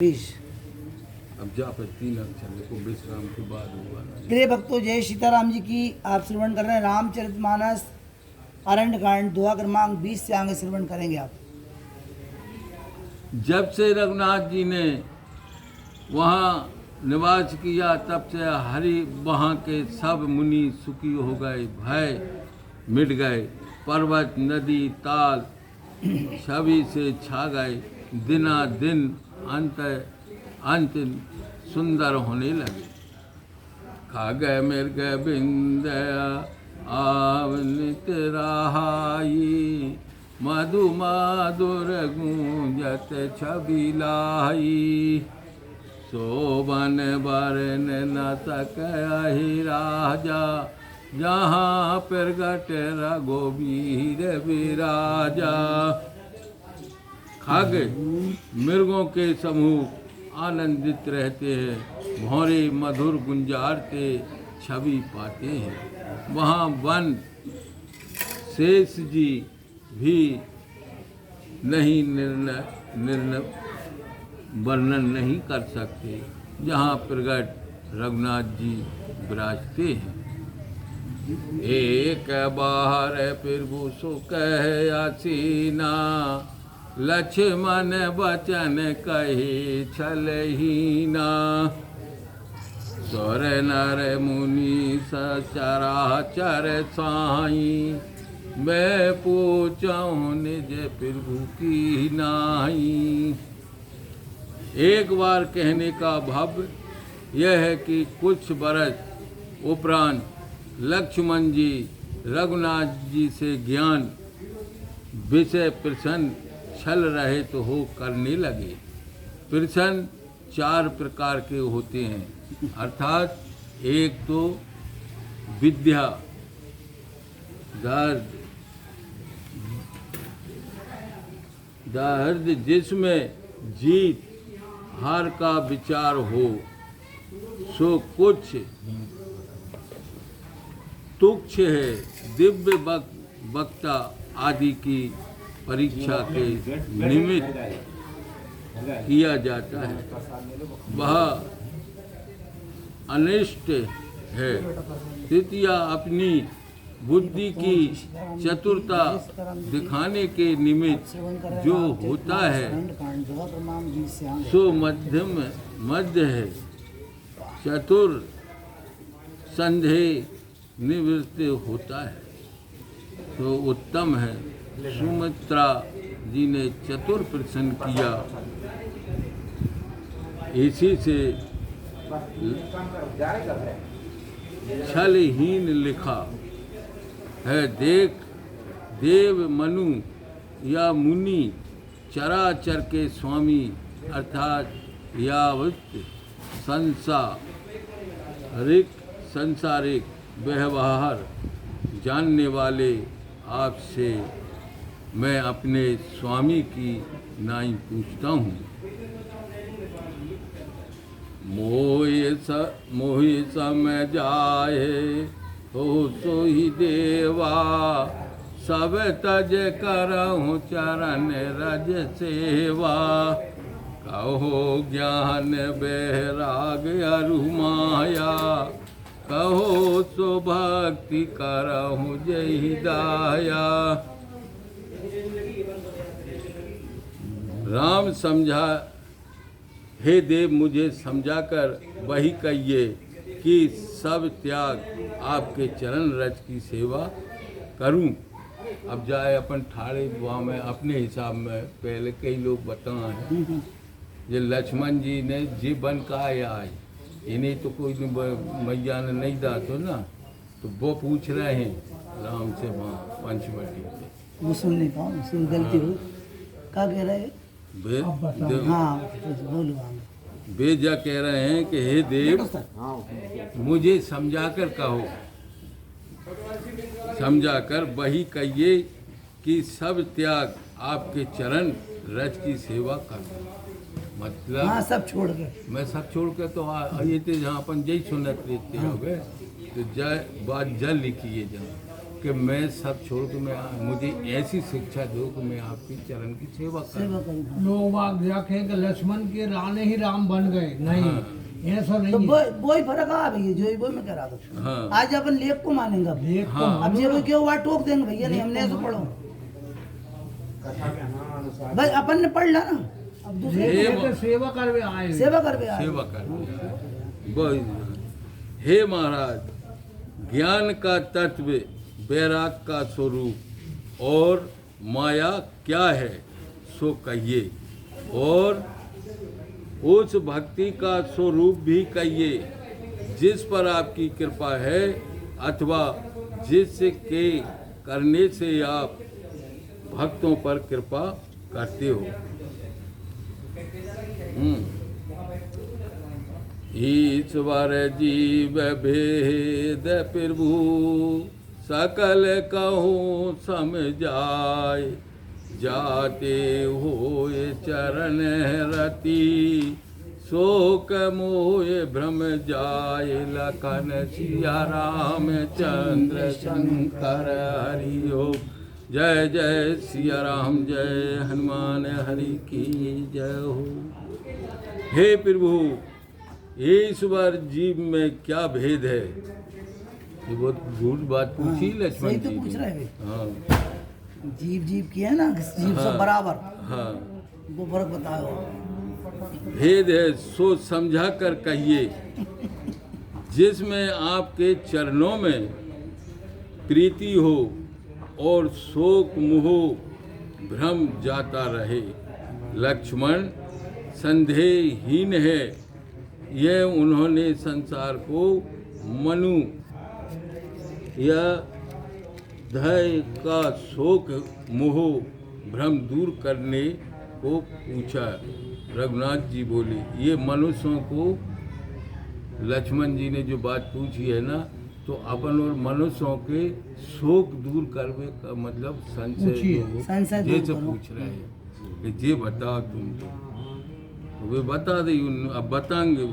बीस। अब जा पर 3 अक्षर को विश्राम के बाद होगा। प्रिय भक्तों, जय सीताराम जी की। आप श्रवण कर रहे हैं रामचरितमानस अरण्य कांड, दोहा क्रमांक 20 से आगे श्रवण करेंगे आप। जब से रघुनाथ जी ने वहाँ निवास किया तब से हरि वहाँ के सब मुनि सुखी हो गए, भय मिट गए, पर्वत नदी ताल छवि से छा गए, दिना दिन अंत सुंदर होने लगे। खाग मृग बिंद आवनित रहाई, मधु माधुर गूंजत छवि लाई, शोभन बरन न सकहि राजा, जहाँ प्रगट रघुवीर विराजा। खाग मृगों के समूह आनंदित रहते हैं, भौरे मधुर गुंजारते छवि पाते हैं। वहाँ वन शेष जी भी नहीं निर्णय वर्णन नहीं कर सकते, जहाँ प्रगट रघुनाथ जी विराजते हैं। एक बाहर प्रभु सुख आसीना, लक्ष्मण बचन कही छलहीना, स्वर नर मुनि सचराचर साई, मैं पूछूं निज प्रभु की नाई। एक बार कहने का भाव यह है कि कुछ बरस उपरांत लक्ष्मण जी रघुनाथ जी से ज्ञान विषय प्रसन्न छल रहे तो हो करने लगे। प्रसन्न 4 प्रकार के होते हैं, अर्थात एक तो विद्या, दर्द जिसमें जीत हार का विचार हो, सो कुछ तुच्छ है। दिव्य वक्ता आदि की परीक्षा के निमित्त किया जाता है, वह अनिष्ट है। तृतीय अपनी बुद्धि की चतुरता दिखाने के निमित्त जो होता है सो मध्य है। चतुर संदेह निवृत्त होता है तो उत्तम है। सुमित्रा जी ने चतुर प्रश्न किया, इसी से छलहीन लिखा है। देख देव मनु या मुनि चराचर के स्वामी, अर्थात यावत संसारिक व्यवहार जानने वाले आपसे मैं अपने स्वामी की नाई पूछता हूँ। मोहि समय जाए हो सोहि देवा, सब तज करहु चरण रज सेवा, कहो ज्ञान बैराग अरु माया, कहो सो भक्ति करहु जय दाया। राम समझा, हे देव मुझे समझाकर वही कहिए कि सब त्याग आपके चरण रज की सेवा करूं। अब जाए अपन ठाड़े वहाँ में अपने हिसाब में, पहले कई लोग बताए हैं ये लक्ष्मण जी ने जीवन का आए, इन्हें तो कोई मैया ने नहीं दा तो ना, तो वो पूछ रहे हैं राम से वहाँ पंचवटी पे। वो सुन नहीं पाऊँ, सुन गलती हो। क्या कह रहे हैं? हाँ बोलो। बेजा कह रहे हैं कि हे देव मुझे समझाकर कहो, समझाकर वही कहिए कि सब त्याग आपके चरण रज की सेवा कर। मतलब हाँ, सब छोड़ के मैं सब छोड़ के तो ये थे जहाँ अपन जय सुनत लेते हो गए, तो जय बात जल लिखिए जहाँ कि मैं सब छोड़ के मुझे ऐसी शिक्षा दो कि मैं आपके चरण की सेवा करूं। सेवा करूँ। लोग बाग देखें कि लक्ष्मण के राणे ही राम बन गए, नहीं ऐसा तो नहीं है। वही फर्क आ भैया, जो वही मैं कह रहा था। हाँ आज अपन लेख को मानेंगे अब। लेख को हाँ। अब ये कोई क्यों वहाँ टोक देंगे भैया, नहीं हमने ऐसा पढ़ो भाई, अपन ने पढ़ ला ना, अब दूसरे लेख के सेवा करवे आए। सेवा कर आए। सेवा कर। हे महाराज, ज्ञान का तत्व, वैराग का स्वरूप और माया क्या है सो कहिए, और उस भक्ति का स्वरूप भी कहिए जिस पर आपकी कृपा है, अथवा जिसके करने से आप भक्तों पर कृपा करते हो। ईश्वर जीव भेद प्रभु, सकल कहूँ समझाए, जाते होए चरण रति, शोक मोह भ्रम जाए, लखन सिया राम चंद्र शंकर हरि ओम। जय जय सिया राम, जय हनुमान हरि की जय हो। हे प्रभु, ईश्वर जीव में क्या भेद है? ये बहुत गूढ़ बात पूछी लक्ष्मण सही जी तो पूछ ने। रहे हैं। हाँ जीव जीव की है ना, जीव सब हाँ। बराबर, हाँ, वो फर्क बताओ। भेद है सो समझा कर कहिए, जिसमें आपके चरणों में प्रीति हो और शोक मोह भ्रम जाता रहे। लक्ष्मण संदेहहीन है, यह उन्होंने संसार को मनु या धैर्य का शोक मोह भ्रम दूर करने को पूछा। रघुनाथ जी बोले, ये मनुष्यों को, लक्ष्मण जी ने जो बात पूछी है ना, तो अपन और मनुष्यों के शोक दूर करने का मतलब पूछिए, संशय दूर जैसे करो। पूछ रहे हैं कि जे बताओ तुम तो वे बता दे, अब बताएंगे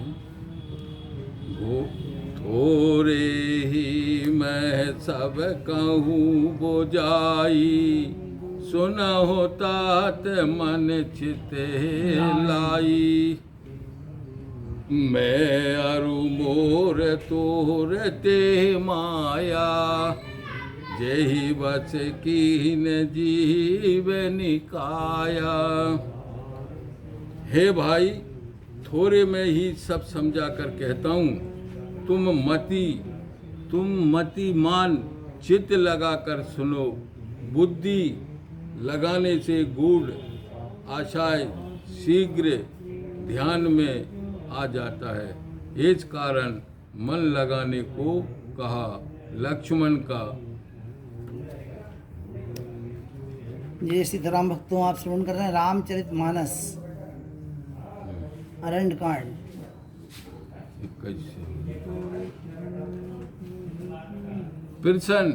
वो। थोड़े ही मैं सब कहूँ बोझाई, सुना हो तात मन चिते लाई, मैं अरु मोर तोर ते माया, जेहि बस कीन जीव निकाया। हे भाई, थोड़े में ही सब समझा कर कहता हूँ, तुम मतिमान चित्त लगाकर सुनो। बुद्धि लगाने से गूढ़ आशय शीघ्र ध्यान में आ जाता है। इस कारण मन लगाने को कहा। लक्ष्मण का जय सीताराम भक्तों, आप श्रवण कर रहे हैं रामचरितमानस अरण्य कांड। प्रश्न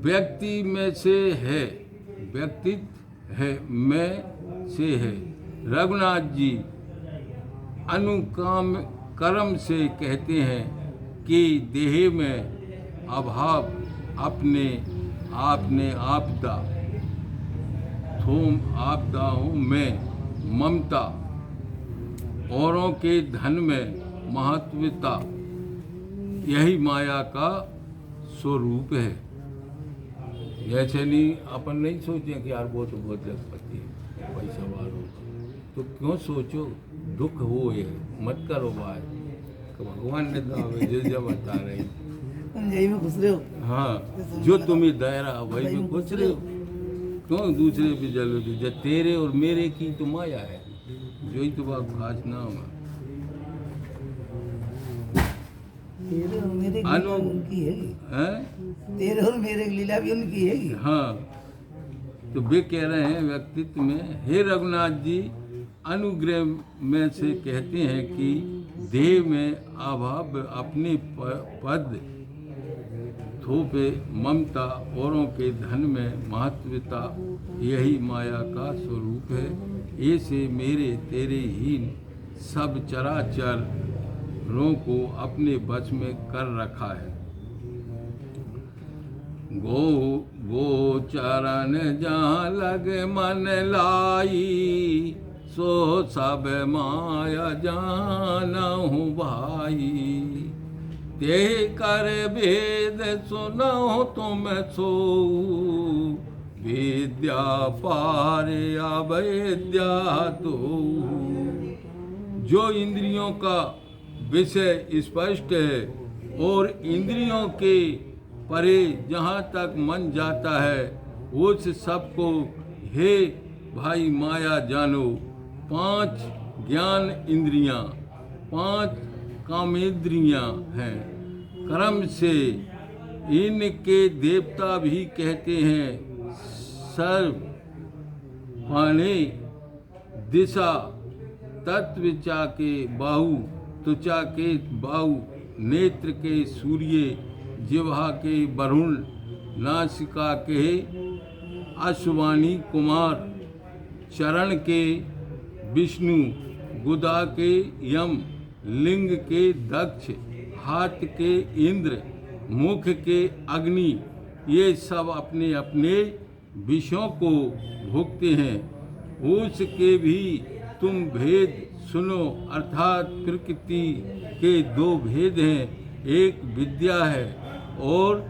व्यक्ति में से है, व्यक्तित्व है, में से है। रघुनाथ जी अनुकाम कर्म से कहते हैं कि देह में अभाव, अपने आपने आपदा, थोम आपदाओं में ममता, औरों के धन में महत्वता, यही माया का स्वरूप है। ऐसे नहीं, अपन नहीं सोचे कि यार वो तो बहुत लखपति है, पैसा वार होगा, तो क्यों सोचो? दुख हो ये मत करो बात, तो भगवान ने तो जो बता रहे यही में घुस रहे हो। हाँ, जो तुम्हें दायरा वही में घुस रहे हो। क्यों दूसरे पे जल रहे हो? जब तेरे और मेरे की तो माया है, जो ही तो बात खास नाम है। तेरे और मेरे की लीला उनकी है, हैं? तेरे और मेरे की लीला भी उनकी है। हाँ, तो वे कह रहे हैं व्यक्तित्व में। हे रघुनाथ जी अनुग्रह में से कहते हैं कि देह में अभाव, अपने पद, थोपे, ममता, औरों के धन में महत्वता, यही माया का स्वरूप है। ऐसे मेरे तेरे ही सब चराचरों को अपने बस में कर रखा है। गोचरण जहाँ लगे मन लाई, सो सब माया जानहु भाई। ते कर भेद सुनहु तुम सो, विद्या पार अविद्या दो। जो इंद्रियों का विषय स्पष्ट है और इंद्रियों के परे जहाँ तक मन जाता है, उस सबको हे भाई माया जानो। 5 ज्ञान इंद्रियाँ, 5 कामेंद्रियाँ हैं। क्रम से इनके देवता भी कहते हैं सर्व पाने दिशा, तत्व चाके बाहु, त्वचा के बाहु, नेत्र के सूर्य, जिह्वा के वरुण, नासिका के अश्वानी कुमार, चरण के विष्णु, गुदा के यम, लिंग के दक्ष, हाथ के इंद्र, मुख के अग्नि। ये सब अपने अपने विषयों को भोगते हैं। उसके भी तुम भेद सुनो, अर्थात प्रकृति के 2 भेद हैं, एक विद्या है और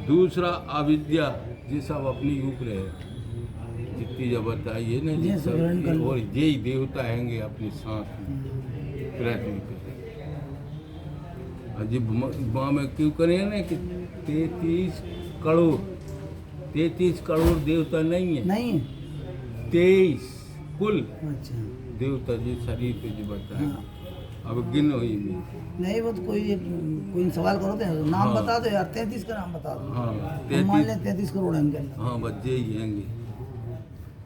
दूसरा अविद्या। ये सब अपनी ऊपर है, जितनी जब बताइए ना जी सब, और यही देवता हैंगे अपने साथ पृथ्वी पे। अजीब में क्यों करें ना कि 33 करोड़ देवता नहीं है, नहीं 23 कुल अच्छा देवता जी शरीर पे जो बताए। अब गिनो ही नहीं, वो तो कोई सवाल करो तो नाम हाँ। बता दो यार, 33 का नाम बता दो। हाँ हम मान ले 33 करोड़ हैं इनके। हाँ बच्चे ही हैंगे।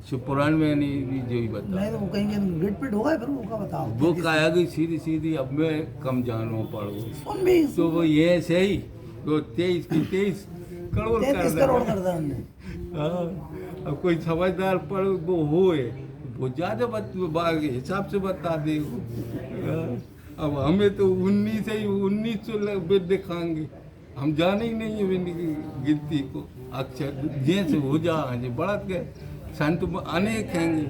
शिव पुराण में नहीं भी जो ही बता, नहीं तो वो कहेंगे गिट पिट होगा, फिर वो का बताओ। वो कहा गई सीधी सीधी। अब मैं कम जानो पढ़ो सुन भी तो वो ये सही, वो 23 की 23 करोड़ 33 कर करोड़ देना। कर दिया उनने। हाँ, अब कोई समझदार पढ़ वो होए, वो ज़्यादा बाग हिसाब से बता दे। अब हमें तो 19 ही 1900 दिखाएंगे, हम जाने ही नहीं है गिनती को। अक्षर जैसे हो जा बढ़त गए, संत अनेक हैंगे।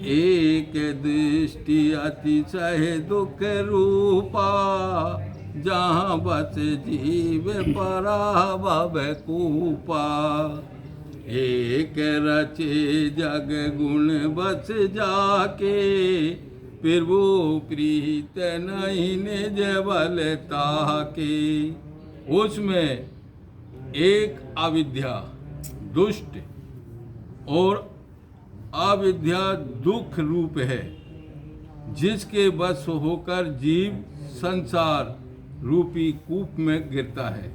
एक दृष्टि अतिशय दुख रूपा, जहाँ बस जीव पराभव कूपा। एक रचे जग गुण बस जाके, फिर वो प्रीत नहीं निज बल ताके। उसमें एक अविद्या दुष्ट और अविद्या दुख रूप है, जिसके बस होकर जीव संसार रूपी कूप में गिरता है।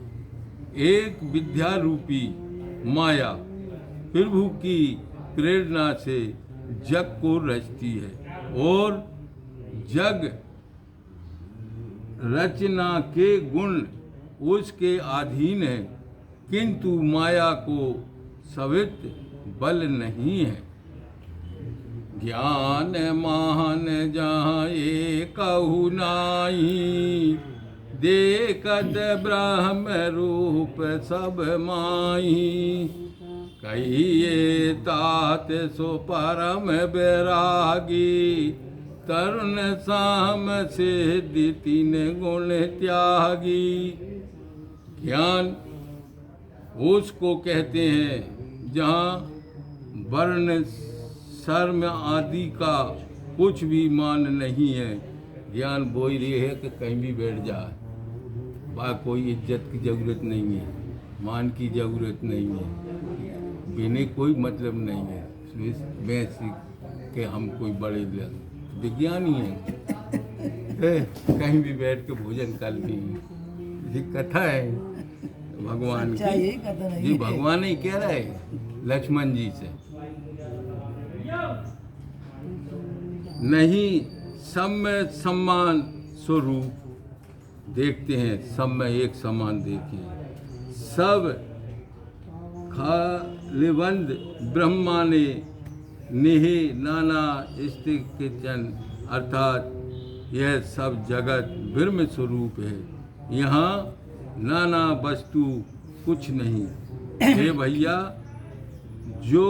एक विद्या रूपी माया प्रभु की प्रेरणा से जग को रचती है और जग रचना के गुण उसके अधीन है, किंतु माया को सवित बल नहीं है। ज्ञान महान जहाँ एकहु नाहीं, देखत ब्रह्म रूप सब माही। कहिए तात सो परम बैरागी, तरुण साम सिद्धि 3 गुण त्यागी। ज्ञान उसको कहते हैं जहाँ वर्ण शर्म आदि का कुछ भी मान नहीं है। ज्ञान वो ही है कि कहीं भी बैठ जाए, कोई इज्जत की ज़रूरत नहीं है, मान की ज़रूरत नहीं है, बिने कोई मतलब नहीं है। मैं सीख के हम कोई बड़े विज्ञानी हैं, कहीं भी बैठ के भोजन कर ली। ये कथा है भगवान अच्छा, यही की कथा नहीं जी, है। भगवान ही कह रहे लक्ष्मण जी से। नहीं सब में सम्मान स्वरूप देखते हैं, सब में एक समान देखें। सब खालिबंद ब्रह्माने नेहे नाना स्थित किचन, अर्थात यह सब जगत ब्रह्म स्वरूप है। यहाँ नाना वस्तु कुछ नहीं। हे भैया, जो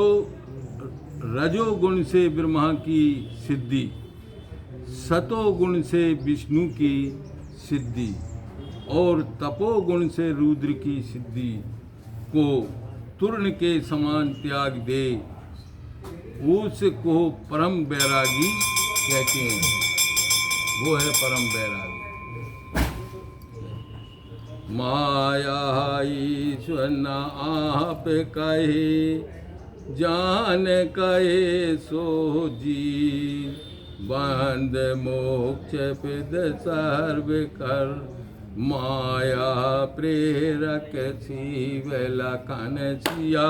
रजोगुण से ब्रह्मा की सिद्धि, सतोगुण से विष्णु की सिद्धि और तपोगुण से रुद्र की सिद्धि को तूर्ण के समान त्याग दे, उसको परम बैरागी कहते हैं। वो है परम बैरागी। माया ईश्वर न आप कहे, जान कहे सो जी, बंद मोक्ष पिद सर्व कर, माया प्रेरक शिव लखन सिया,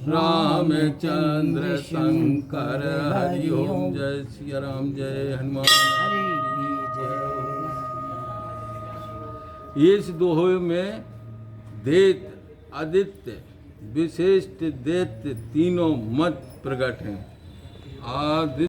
रामचंद्र शंकर हरि ओम। जय सिया राम, जय हनुमान। इस दोहे में दैत्य, आदित्य, विशिष्ट दैत्य तीनों मत प्रकट हैं। आदित्य